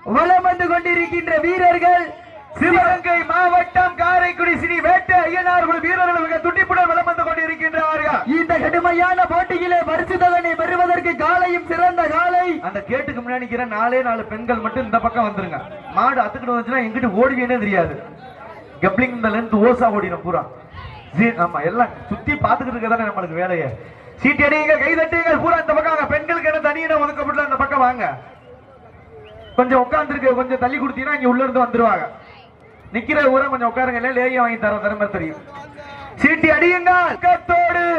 வலம் வந்து கொண்டிருக்கின்ற வீரர்கள் சிவகங்கை மாவட்டம் காரைக்குடி ஸ்ரீ வேட்டை ஐயனார்கள் வீரர்கள் மிக துடிப்புடன் வலம் வந்து கொண்டிருக்கின்றார்கள். இந்த கடுமையான போட்டியிலே பரிசு தொகையை பெறுவதற்கு காலையும் சிறந்த காலை. அந்த கேட்டுக்கு முன்னாடி 4 பெண்கள் மட்டும் இந்த பக்கம் வந்துருங்க. மாடு அத்துக்கிட்டு வந்துச்சுன்னா எங்கிட்ட ஓடுவேனே தெரியாது. கப்ளிங் லென்த் ஓசா ஓடிடும் பூரா. ஆமா எல்லாம் சுத்தி பாத்துக்கிட்டு இருக்கதானே நம்மளுக்கு வேலையை. சீட்டி அடிங்க, கை தட்டுங்க பூரா இந்த பக்கம். பெண்களுக்கு என்ன தனியிடம் ஒதுக்கப்பட்டு அந்த பக்கம் வாங்க. கொஞ்சம் உட்கார்ந்துருக்கு, கொஞ்சம் தள்ளி கொடுத்தீங்கன்னா இங்க உள்ள இருந்து வந்துருவாங்க. நிக்கிற ஊரை கொஞ்சம் உட்காருங்க, இல்ல லேகியம் வாங்கி தர திறமை தெரியும். சீட்டி அடியுங்கள்.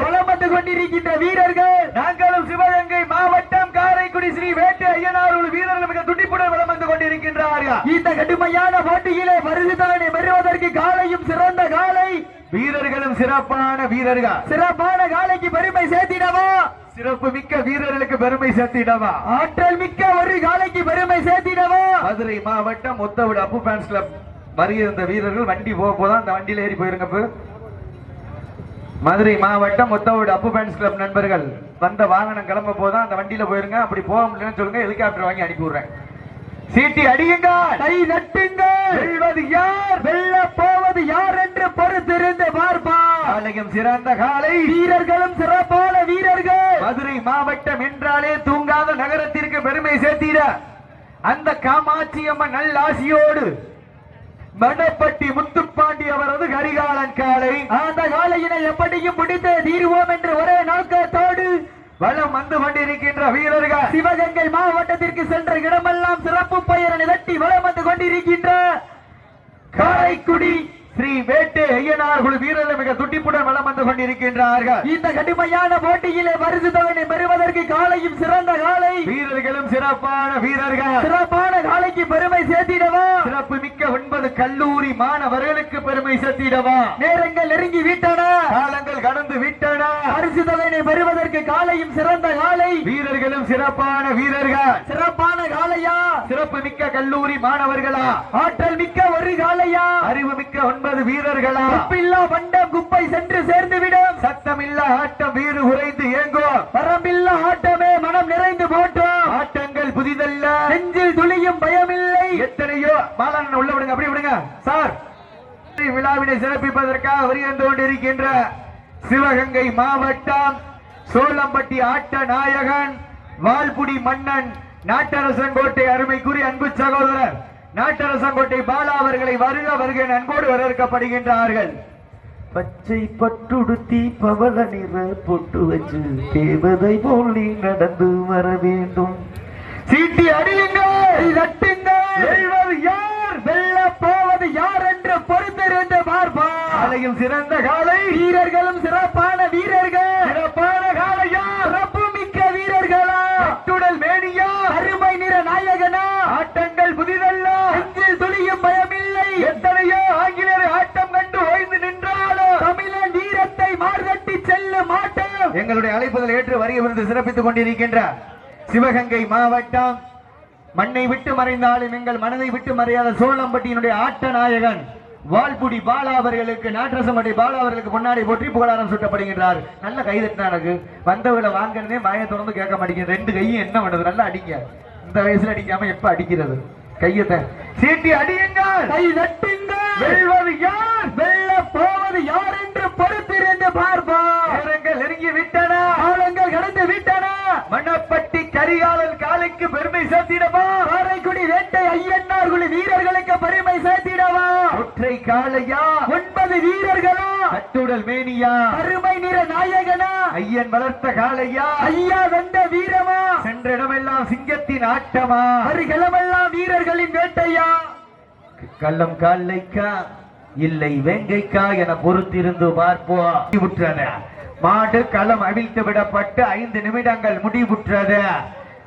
வலம் வந்து கொண்டிருக்கின்ற வீரர்கள் நாங்களும் சிவகங்கை மாவட்டம் காரைக்குடி ஸ்ரீ வேட்டை ஐயனார்கள் வீரர்கள் மிக துடிப்புடன் வலம் வந்து கொண்டிருக்கின்றார்கள். இந்த கடுமையான போட்டியிலே பரிசு தொகையை பெறுவதற்கு காலையும் சிறந்த காலை. வீரர்களும் சிறப்பான வீரர்கள். சிறப்பான காலைக்கு பெருமை சேர்த்திடவா, சிறப்பு மிக்க வீரர்களுக்கு பெருமை சேர்த்திடவா, ஆற்றல் மிக்க ஒரு காலைக்கு பெருமை சேர்த்திடவா. மதுரை மாவட்டம் முத்தவிடு அப்பு ஃபேன்ஸ் கிளப் வருகிற வீரர்கள் வண்டி போதான் அந்த வண்டியில ஏறி போயிருங்க. மதுரை மாவட்டம் முத்தவிடு அப்பு ஃபேன்ஸ் கிளப் நண்பர்கள் வந்த வாகனம் கிளம்ப போதான் அந்த வண்டியில போயிருங்க. அப்படி போக முடியலன்னு சொல்லுங்க, ஹெலிகாப்டர் வாங்கி அனுப்பி விடுறேன். சீட்டி அடியுங்க, கை நட்டுங்க. வெல்வது யார், வெல்ல போவது யார் என்று பொறுத்திருந்து பார்ப்பா. காலையும் சிறந்த காலை, வீரர்களும் சிறப்பான வீரர்கள். மதுரை மாவட்டம் என்றாலே தூங்காத நகரத்திற்கு பெருமை சேர்த்திட அந்த காமாட்சி அம்மன் நல்ல ஆசியோடு மணப்பட்டி முத்துப்பாண்டி அவரது கரிகாலன் காலை. அந்த காலையினை எப்படியும் முடித்து தீர்வோம் என்று ஒரே நோக்கத்தோடு வலம் வந்து கொண்டிருக்கின்ற வீரர்கள் சிவகங்கை மாவட்டத்திற்கு சென்ற இடமெல்லாம் சிறப்பு பெயரை நிகழ்த்தி வலம் வந்து கொண்டிருக்கின்ற காரைக்குடி ஸ்ரீ வேட்டை ஐயனார்கள் வீரர்கள் மிக துடிப்புடன் வலம் வந்து கொண்டிருக்கின்றார்கள். இந்த கடுமையான போட்டியிலே பரிசு தொகையை பெறுவதற்கு காலையும் சிறந்த காலை. வீரர்களும் சிறப்பான வீரர்கள். சிறப்பான காலைக்கு பெருமை சேர்த்திடவா, சிறப்பு மிக்க 9 கல்லூரி மாணவர்களுக்கு பெருமை சேர்த்திடவா. நேரங்கள் நெருங்கி விட்டன, காலங்கள் கடந்து விட்டன. பரிசு தொகையை பெறுவதற்கு காலையும் சிறந்த காலை. வீரர்களும் சிறப்பான வீரர்கள். சிறப்பான காலையா, சிறப்பு மிக்க கல்லூரி மாணவர்களா, ஆற்றல் மிக்க ஒரு காலையா, அறிவு மிக்க 9 வீரர்களா. குப்பில்லா வண்டம் குப்பை சென்று சேர்ந்துவிடும். சத்தமில்லா ஆட்டம் வீறு உறைந்து ஏங்கும். வரம்பில்லா ஆட்டமே மனம் நிறைந்து போட்டோம். ஆட்டங்கள் புதிதல்ல, நெஞ்சில் துளியும் பயமில்லை. எத்தனையோ பாலன் உள்ள விடுங்க, அப்படி விடுங்க சார். விழாவினை சிறப்பிப்பதற்காக வருகின்ற கொண்டிருக்கின்ற சிவகங்கை மாவட்டம் சோளம்பட்டி ஆட்ட நாயகன் வால்புடி மன்னன் நாட்டரசன் கோட்டை அருமைக்குரிய அன்பு சகோதரர் நாட்டரசங்கோட்டை பாலா அவர்களை வருக வருக அன்போடு வரவேற்கப்படுகின்றார்கள். பச்சை பட்டுடுத்தி பவள நிற பொட்டு வச்சு தேவதை போல் நீ நடந்து வர வேண்டும். சீட்டி அடியுங்கள், தட்டுங்கள். வெல்வது யார், வெல்ல போவது யார் என்று பொறுத்திருந்து பார்ப்பா. காலையும் சிறந்த காலை, வீரர்களும் சிறப்பான வீரர்கள். சிறப்பான காலையா, சிறப்பு மிக்க வீரர்களா, கட்டுடல் மேனியா, அருமை நிற நாயகனா, ஆட்டங்கள் புதிதல்ல, நெஞ்சில் துளியும் பயமில்லை. எத்தனையோ ஆங்கிலேயர் ஆட்டம் கண்டு ஓய்ந்து நின்றாலும் தமிழன் வீரத்தை மார்கட்டி செல்லும் ஆட்டம். எங்களுடைய அழைப்புதல் ஏற்று வரிய விருது சிறப்பித்துக் கொண்டிருக்கின்ற சிவகங்கை மாவட்டம் மண்ணை விட்டு மறைந்தாலும் எங்கள் மனதை விட்டு மறையாத சோளம்பட்டியினுடைய ஆட்ட நாயகன் வால்புடி பாலா அவர்களுக்கு நாட்டரசம்பட்டி பாலா அவர்களுக்கு முன்னாடி போற்றி புகழாரம் சூட்டப்படுகின்றார். நல்ல கைதட்டினா எனக்கு வந்தவளை வாங்கினதே மாய தொடர்ந்து கேட்க மாட்டேங்குது. 2 கையும் என்ன பண்ணுது, நல்லா அடிங்க. இந்த வயசுல அடிக்காம எப்ப அடிக்கிறது கையத்தை. சீட்டி அடியுங்கள், கை தட்டுங்கள். வெல்வது யார், வெல்ல போவது யார் என்று பொறுத்திருந்து பார்ப்போம். நேரங்கள் நெருங்கி விட்டன, காலங்கள் கடந்து விட்டன. மணப்பட்டி கரிகாலன் காலைக்கு பெருமை சேர்த்திடவா, காரைக்குடி வேட்டை ஐயனார்கள் வீரர்களுக்கு பெருமை சேர்த்திடவா. ஒற்றை காலையா, 9 வீரர்களா, கட்டுடல் மேனியா, அருமை நிற நாயகனா, ஐயன் வளர்த்த காலையா, ஐயா வந்த வீரமா, சென்ற இடமெல்லாம் சிங்கத்தின் ஆட்டமா, வருகளமெல்லாம் வீரர்களின் வேட்டையா. கள்ளம் காலைக்கா இல்லை வெங்கைக்கா என பொறுத்திருந்து பார்ப்போம். மாடு களம் அவிழ்த்து விடப்பட்டு 5 நிமிடங்கள் முடிவுற்றது.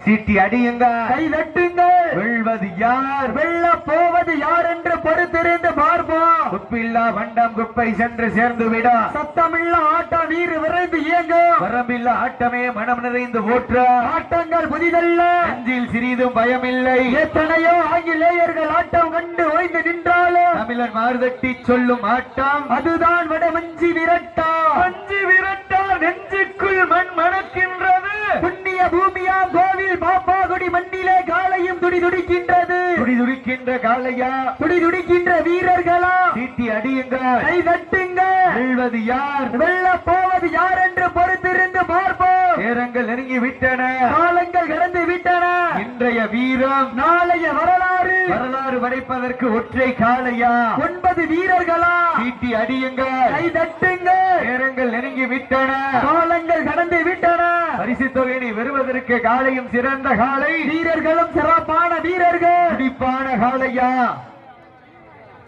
சீட்டி அடியுங்க, கை தட்டுங்க. வெல்வது யார், வெல்ல போவது யார் என்று பொறுத்திருந்து பார்ப்போம். குப்பில்லா வண்டம் குப்பை சென்று சேர்ந்து விட, சத்தமில்லா ஆட்டம் நீர் விரைந்து இயங்கும். வரம்பில்லா ஆட்டமே மனம் நிறைந்து ஓற்ற, ஆட்டங்கள் புதிதல்ல, நெஞ்சில் சிறிதும் பயமில்லை. எத்தனையோ ஆங்கிலேயர்கள் ஆட்டம் கண்டு ஓய்ந்து நின்றாலும் தமிழன் மார்தட்டி சொல்லும் ஆட்டம் அதுதான் வட மஞ்சி விரட்டா. மஞ்சி விரட்டா நெஞ்சுக்குள் மண் மணக்கின்றது. புண்ணிய புண்ணிய பூமியா கோவில் பாப்பாகுடி மண்ணிலே காலையும் துடி துடிக்கின்றது. துடி துடிக்கின்ற காளையா, துடி துடிக்கின்ற வீரர்களா, சீட்டி அடியுங்கள், கை தட்டுங்கள். வெல்வது யார், வெல்ல போவது யார் என்று பொறுத்திருந்து பார்ப்போம். நேரங்கள் நெருங்கி விட்டன, காலங்கள் கடந்து விட்டன. இன்றைய வீரம் நாளைய வரலாறு. வரலாறு படைப்பதற்கு ஒற்றை காளையா, 9 வீரர்களா, சீட்டி அடியுங்கள், கை தட்டுங்கள். நேரங்கள் நெருங்கி விட்டன, காலங்கள் கடந்து விட்டன. பரிசு தொகையை பெறுவதற்கு காளையும் சிறந்த காளை, வீரர்களும் சிறப்பான வீரர்கள், துடிப்பான காளையா.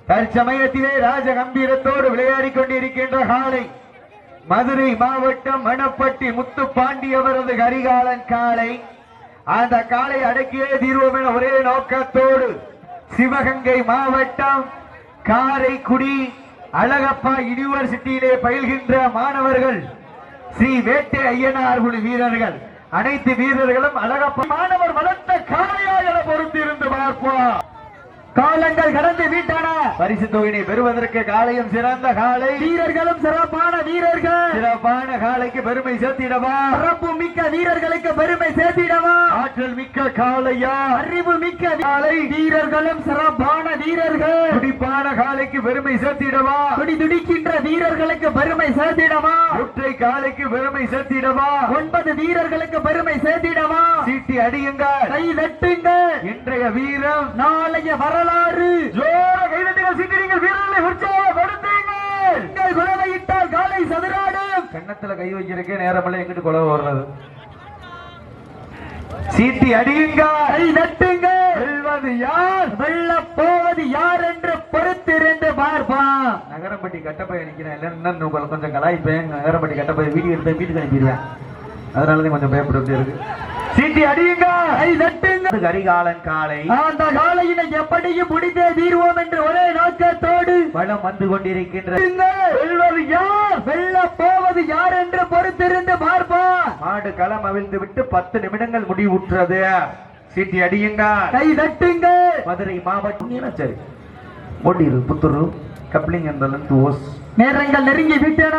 தற்சமயத்திலே ராஜ கம்பீரத்தோடு விளையாடிக் கொண்டிருக்கின்ற காளை மதுரை மாவட்டம் மணப்பட்டி முத்து பாண்டியவரது கரிகாலன் காளை. அந்த காளை அடக்கியே தீர்வோம் என ஒரே நோக்கத்தோடு சிவகங்கை மாவட்டம் காரைக்குடி அழகப்பா யூனிவர்சிட்டியிலே பயில்கின்ற மாணவர்கள், ஸ்ரீ வேட்டை ஐயனார் குழு வீரர்கள், அனைத்து வீரர்களும் அழகப்பா மாணவர் வளர்த்த காளையா என பொறுத்திருந்து பார்ப்போம். காலங்கள் கடந்து விட்டன, பரிசு தொகையை பெறுவதற்கு காளையும் சிறந்த காளை, வீரர்களும் சிறப்பான வீரர்கள். சிறப்பான காளைக்கு பெருமை சேர்த்திடவா, சிறப்பு மிக்க வீரர்களுக்கு பெருமை சேர்த்திடவா. ஆற்றல் மிக்க காளையா, அறிவு மிக்க காளை, வீரர்களும் சிறப்பான வீரர்கள். துடிப்பான காளைக்கு பெருமை சேர்த்திடவா, துடி துடிக்கின்ற வீரர்களுக்கு பெருமை சேர்த்திடவா. ஒற்றை காளைக்கு பெருமை சேர்த்திடவா, 9 வீரர்களுக்கு பெருமை சேர்த்திடவா. சீட்டி அடியுங்கள், கை தட்டுங்கள். இன்றைய வீரம் நாளைய வரலாறு. ஜோர கைதட்டுங்கள், சீக்கிரங்கள், வீரர்களை உற்சாகப்படுத்துங்கள். நீங்கள் குலவையிட்டால் காலை சதுராடும். கண்ணத்துல கை வைக்கிறக்கே நேரமல்ல, எங்கிட்டு குலவை வர்றது. சீட்டி அடியுங்கள், கை தட்டுங்கள். வெல்வது யார், வெல்ல போவது யார் என்று பொறுத்திருந்து பார்ப்பான். நகரம்பட்டி கட்டப்பைய நிக்கிறேன், இல்ல கொஞ்சம் கலாய்ப்பேன். நகரம்பட்டி கட்டப்பைய வீடியோ எடுத்து வீட்டுக்கு அனுப்பிடுவேன், அதனாலதான் கொஞ்சம் பயப்பட்டு இருக்கு. சீட்டி அடியுங்க, கை தட்டுங்க. கரிகாலன் காளை, அந்த காளையினை எப்படியும் முடித்தே தீர்வோம் என்று ஒரே நோக்கத்தோடு வளம் வந்து கொண்டிருக்கின்றது. வெல்வது யார், வெல்ல போவது யார் என்று பொறுத்திருந்து பார்ப்போம். மாடு களம் அவிழ்ந்து விட்டு 10 நிமிடங்கள் முடிவுற்றது. சீட்டி அடியுங்க, கை தட்டுங்க. மதுரை மாவட்டம் சரி மோட்டிரு புத்தூர் கப்ளிங் ஓஸ். நேரங்கள் நெருங்கி விட்டன,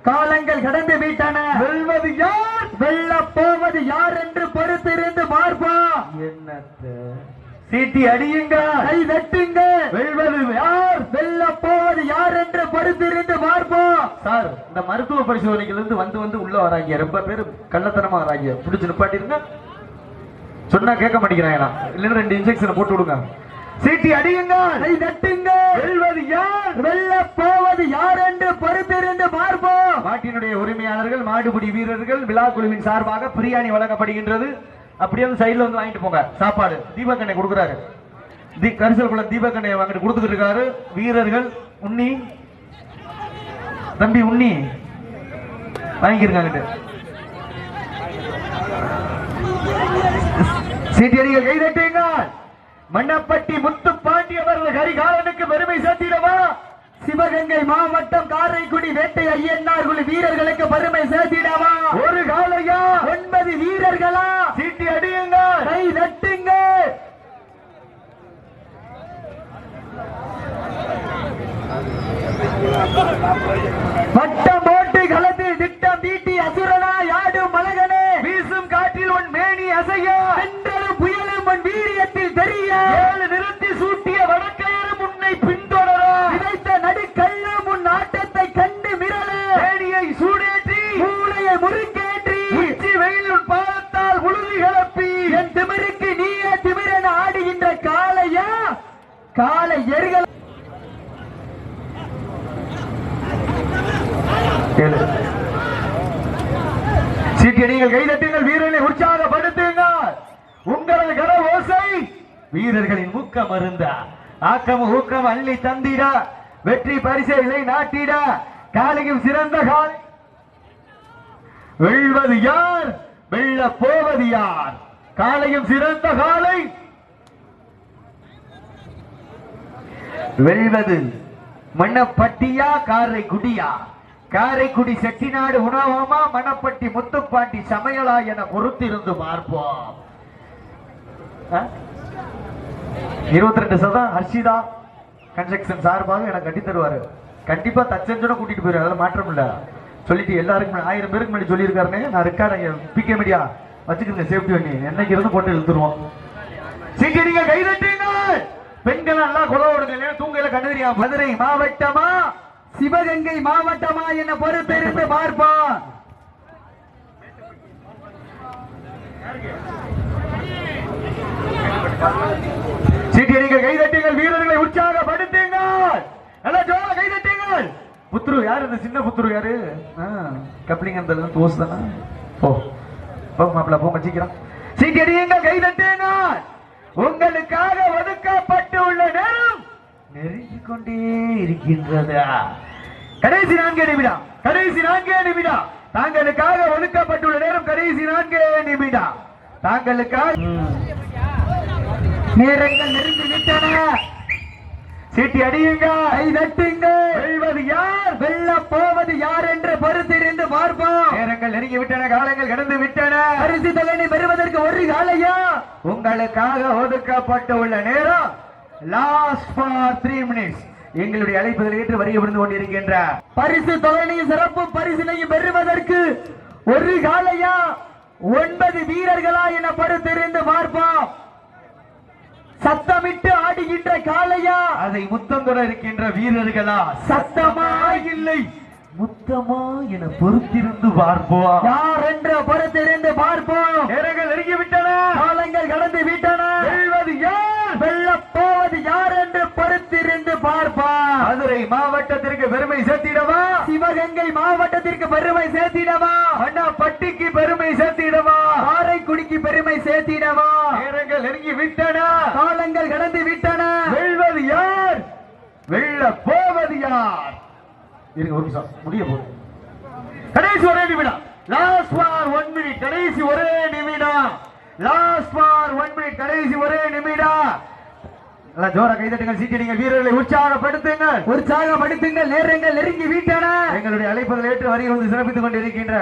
காலங்கள் கடந்து விட்டன. வெல்வது யார், வெல்ல போவது யார் என்று பொறுத்திருந்து பார்ப்போம். என்னத்த சீட்டி அடியுங்க, கை தட்டுங்க. வெல்வது யார், வெல்ல போவது யார் என்று பொறுத்திருந்து பார்ப்போம். சார், இந்த மருத்துவ பரிசோதனைகளிலிருந்து வந்து உள்ள வராங்க, ரொம்ப பேர் கள்ளத்தனமா வராங்க. பிடிச்சு நிப்பாட்டிருங்க, சொன்னா கேட்க மாட்டேங்கிறாங்க. இல்லைன்னா 2 இன்ஜெக்ஷன் போட்டு விடுங்க. சீட்டி அடியுங்க, கை தட்டுங்க. வெல்வது யார், வெல்ல போவது யார் என்று பொறுத்திருந்து பார்ப்போம். மாட்டினுடைய உரிமையாளர்கள், மாடுபிடி வீரர்கள், விழா குழுவின் சார்பாக பிரியாணி வழங்கப்படுகின்றது. அப்படியே சைடுல வந்து வாங்கிட்டு போங்க. சாப்பாடு தீபக்கண்ணை கொடுக்குறாரு, கரிசல் குளம் தீபக்கண்ணை வாங்கிட்டு கொடுத்துட்டு இருக்காரு. வீரர்கள் உண்ணி தம்பி உண்ணி வாங்கிருக்காங்க. சீட்டி அடிகள், கை தட்டுங்க. மண்ணப்பட்டி முத்து பாண்டியவர்கள் கரிகாலனுக்கு பெருமை சேர்த்திடவா. சிவகங்கை மாவட்டம் காரைக்குடி வேட்டை ஐயனார் குழு வீரர்களுக்கு பெருமை சேர்த்திடவா. ஒரு காளையா, 9 வீரர்களா. சீட்டி அடியுங்க, கை தட்டுங்க. வட்டம் போட்டு கலந்து திட்டம் தீட்டி அசுரனா யாடும் மலகனே. வீசும் காற்றில் உன் மேனி அசைய, வென்றலும் புயலும் உன் வீரியத்தில் தெரிய. 7 நிறுத்தி சூட்டிய வடக்கையரும் உன்னை பின்தொடர. விதைத்த நடுக்கல்லும் உன் ஆட்டத்தை கண்டு மிரள. மேனியை சூடேற்றி மூளையை முறுக்கேற்றி உச்சி வெயில் உன் பாதத்தால் உழுதி கிளப்பி. என் திமிருக்கு நீயே திமிரென ஆடுகின்ற காளையா, காளை எரிகள். சீட்டியடிகள், கைதட்டுங்கள், வீரர்களை உற்சாகப்படுத்துங்கள். உங்களது கர ஓசை வீரர்களின் ஊக்கம் அருந்த ஆக்கம் ஊக்கம் அள்ளி தந்திட. வெற்றி பரிசை விலை நாட்டிட. காலையும் சிறந்த காலை. வெல்வது யார், வெல்ல போவது யார். காலையும் சிறந்த காலை. வெல்வது மண்ணப்பட்டியா காரைக்குடியா. காரைக்குடி செட்டிநாடு உணவகமா, மணப்பட்டி முத்துப்பாண்டி சமையலா என பொறுத்திருந்து பார்ப்போம். 22% ஹர்ஷிதா கன்ஸ்ட்ரக்ஷன் சார்பாக எனக்கு கட்டி தருவாரு. கண்டிப்பா தச்சஞ்சோட கூட்டிட்டு போயிருவாரு, அதில் மாற்றம் இல்ல. சொல்லிட்டு எல்லாருக்கும் 1000 பேருக்கு முன்னாடி சொல்லியிருக்காருன்னு நான் ரெக்கார்ட். பிகே மீடியா வச்சுக்கோங்க சேஃப்டி வண்டி என்னைக்கு இருந்து போட்டு இழுத்துருவோம். சீக்கிரங்க கை தட்டுங்க. பெண்கள் எல்லாம் கொலை விடுங்க, தூங்கையில கண்டுறியா. மதுரை மாவட்டமா சிவகங்கை மாவட்டமா என்ன பொறுத்திருந்து பார்ப்போம். சீக்கிரங்க கை தட்டுங்கள், வீரர்களை உற்சாகப்படுத்துங்கள். நல்லா ஜோர கை தட்டுங்கள். புத்ரு யாரு? இந்த சின்ன புத்ரு யாரு? கப்ளிங் அந்த தோஸ் தானே. ஓ மாப்பிள்ள போங்க சீக்கிரம். சீக்கிரங்க கை தட்டுங்க. உங்களுக்காக ஒதுக்கப்பட்டு உள்ள நேரம் நெருங்கிக் கொண்டே இருக்கின்றதா? கடைசி 4 நிமிடம், கடைசி 4 நிமிடம். தாங்களுக்காக ஒதுக்கப்பட்டுள்ள நேரம் கடைசி 4 நிமிடம். தாங்களுக்காக நேரங்கள் நெருங்கி விட்டன. சீட்டி அடியுங்க, கை தட்டுங்க. வெல்வது யார், வெல்ல போவது யார் என்று பொறுத்திருந்து பார்ப்போம். நேரங்கள் நெருங்கி விட்டன, காலங்கள் கடந்து விட்டன. பரிசு தலைமை பெறுவதற்கு ஒரு காலையா? உங்களுக்காக ஒதுக்கப்பட்டு உள்ள நேரம் லாஸ்ட் ஃபார் 3 மினிட்ஸ். எங்களுடைய அழைப்புதல் ஏற்று வருகை கொண்டிருக்கின்ற பரிசு தொகையையும் சிறப்பு பரிசினையும் பெறுவதற்கு ஒரு காலையா 9 வீரர்களா என பொறுத்திருந்து பார்ப்போம். சத்தமிட்டு ஆடுகின்ற காளையா, அதை முத்தம் தொட இருக்கின்ற வீரர்களா? சத்தமா இல்லை முத்தமா என பொறுத்திருந்து பார்ப்போம். யார் என்று பொறுத்திருந்து பார்ப்போம். நேரங்கள் நெருங்கி விட்டன, காலங்கள் கடந்து விட்டன. வெல்வது யார், வெல்ல போவது யார் என்று பொறுத்திருந்து பார்ப்போம். மதுரை மாவட்டத்திற்கு பெருமை சேர்த்திடவா, சிவகங்கை மாவட்டத்திற்கு பெருமை சேர்த்திடவா, அண்ணாப்பட்டிக்கு பெருமை சேர்த்திடவா, காரைக்குடிக்கு பெருமை சேர்த்திடவா? நேரங்கள் நெருங்கி விட்டன, காலங்கள் கடந்து விட்டன. வெல்வது யார், வெல்ல போவது யார்? இருங்க ஒரு நிமிஷம், முடிய போகுது. கடைசி ஒரே நிமிடம், லாஸ்ட் ஃபார் 1 மினிட். கடைசி ஒரே நிமிடம், லாஸ்ட் ஃபார் 1 மினிட். கடைசி ஒரே நிமிடம். ஜோர கைதட்டுங்கள், சீக்கிரங்கள், வீரர்களை உற்சாகப்படுத்துங்கள், உற்சாகப்படுத்துங்கள். நேரங்கள் நெருங்கி விட்டன. எங்களுடைய அழைப்பதில் ஏற்று வருகை வந்து சிறப்பித்துக் கொண்டிருக்கின்ற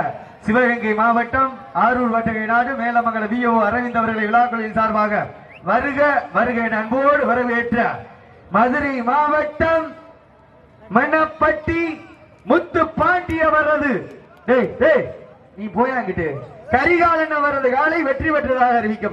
சிவகங்கை மாவட்டம் ஆரூர் வட்டகை நாடு மேலமங்கல பிஓ அரவிந்த் அவர்களை விழாக்களின் சார்பாக வருக வருக என அன்போடு வரவேற்ற மதுரை மாவட்டம் மணப்பட்டி முத்து பாண்டிய வர்றது. நீ போயாங்கிட்டு கரிகாலன் அவரது காலை வெற்றி பெற்றதாக அறிவிக்க